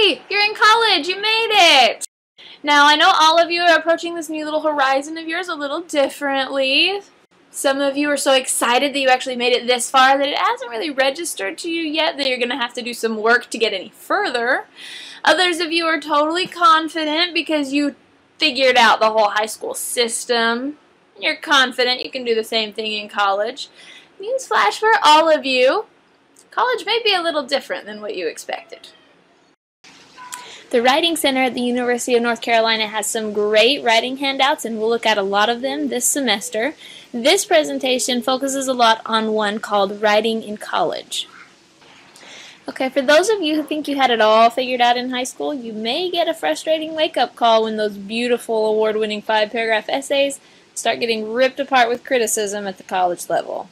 Yay! You're in college! You made it! Now, I know all of you are approaching this new little horizon of yours a little differently. Some of you are so excited that you actually made it this far that it hasn't really registered to you yet that you're going to have to do some work to get any further. Others of you are totally confident because you figured out the whole high school system. You're confident you can do the same thing in college. Newsflash for all of you, college may be a little different than what you expected. The Writing Center at the University of North Carolina has some great writing handouts, and we'll look at a lot of them this semester. This presentation focuses a lot on one called Writing in College. Okay, for those of you who think you had it all figured out in high school, you may get a frustrating wake-up call when those beautiful award-winning 5-paragraph essays start getting ripped apart with criticism at the college level.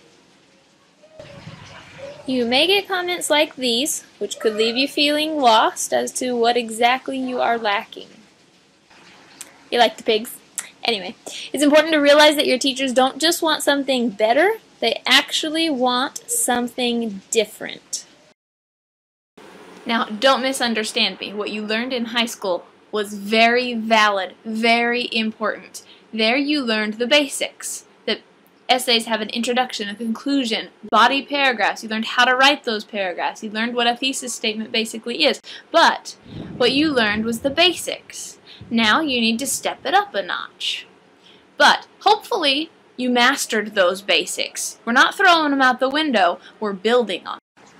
You may get comments like these, which could leave you feeling lost as to what exactly you are lacking. You like the pigs? Anyway, it's important to realize that your teachers don't just want something better, they actually want something different. Now, don't misunderstand me. What you learned in high school was very valid, very important. There you learned the basics. Essays have an introduction, a conclusion, body paragraphs. You learned how to write those paragraphs. You learned what a thesis statement basically is. But what you learned was the basics. Now you need to step it up a notch. But hopefully you mastered those basics. We're not throwing them out the window. We're building on them.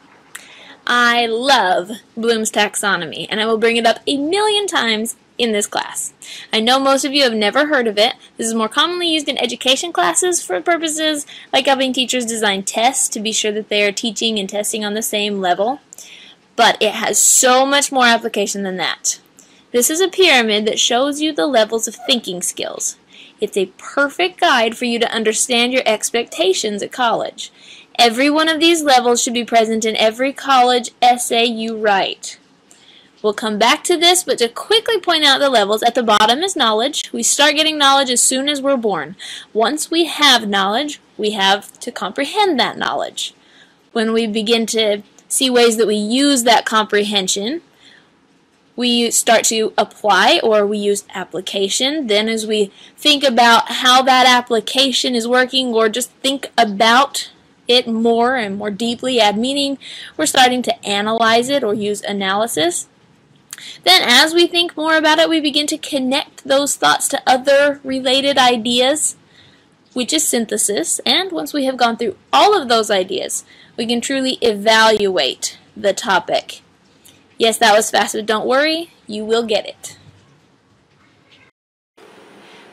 I love Bloom's taxonomy, and I will bring it up 1,000,000 times in this class. I know most of you have never heard of it. This is more commonly used in education classes for purposes like helping teachers design tests to be sure that they are teaching and testing on the same level. But it has so much more application than that. This is a pyramid that shows you the levels of thinking skills. It's a perfect guide for you to understand your expectations at college. Every one of these levels should be present in every college essay you write. We'll come back to this, but to quickly point out the levels, at the bottom is knowledge. We start getting knowledge as soon as we're born. Once we have knowledge, we have to comprehend that knowledge. When we begin to see ways that we use that comprehension, we start to apply, or we use application. Then as we think about how that application is working, or just think about it more and more deeply, add meaning, we're starting to analyze it or use analysis. Then as we think more about it, we begin to connect those thoughts to other related ideas, which is synthesis. And once we have gone through all of those ideas, we can truly evaluate the topic. Yes, that was fast, but don't worry, you will get it.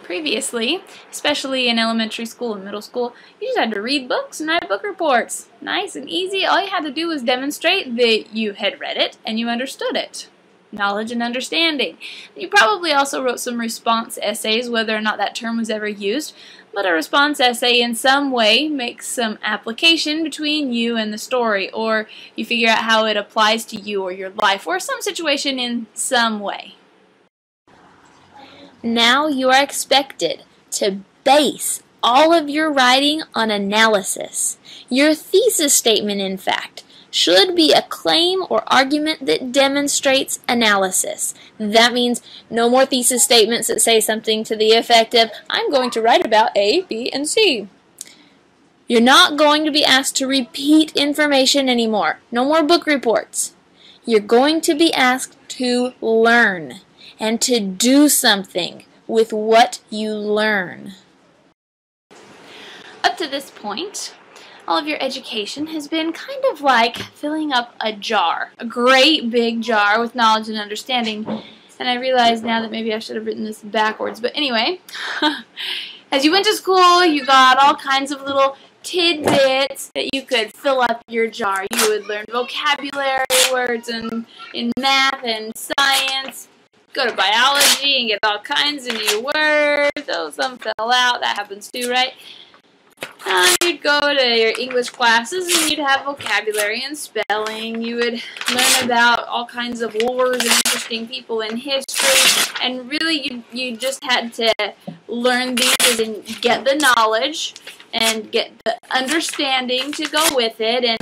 Previously, especially in elementary school and middle school, you just had to read books and write book reports. Nice and easy. All you had to do was demonstrate that you had read it and you understood it. Knowledge and understanding. You probably also wrote some response essays, whether or not that term was ever used, but a response essay in some way makes some application between you and the story, or you figure out how it applies to you or your life, or some situation in some way. Now you are expected to base all of your writing on analysis. Your thesis statement, in fact, should be a claim or argument that demonstrates analysis. That means no more thesis statements that say something to the effect of, I'm going to write about A, B, and C. You're not going to be asked to repeat information anymore. No more book reports. You're going to be asked to learn and to do something with what you learn. Up to this point, all of your education has been kind of like filling up a jar, a great big jar with knowledge and understanding. And I realize now that maybe I should have written this backwards. But anyway, as you went to school, you got all kinds of little tidbits that you could fill up your jar. You would learn vocabulary words in math and science, go to biology and get all kinds of new words. Oh, some fell out. That happens too, right? You'd go to your English classes and you'd have vocabulary and spelling. You would learn about all kinds of wars and interesting people in history. And really, you just had to learn these and get the knowledge and get the understanding to go with it.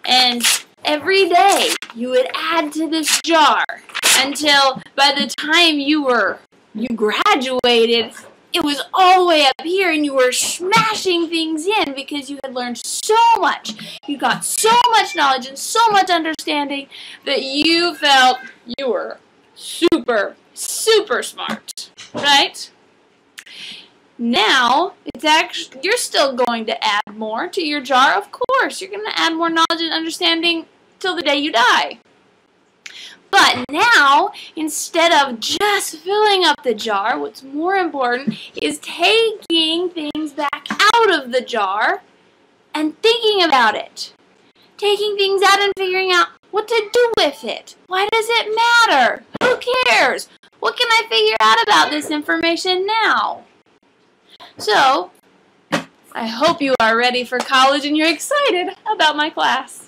And every day, you would add to this jar. until by the time you graduated, it was all the way up here and you were smashing things in because you had learned so much. You got so much knowledge and so much understanding that you felt you were super, super smart, right? Now, you're still going to add more to your jar, of course. You're going to add more knowledge and understanding till the day you die. But now, instead of just filling up the jar, what's more important is taking things back out of the jar and thinking about it. Taking things out and figuring out what to do with it. Why does it matter? Who cares? What can I figure out about this information now? So, I hope you are ready for college and you're excited about my class.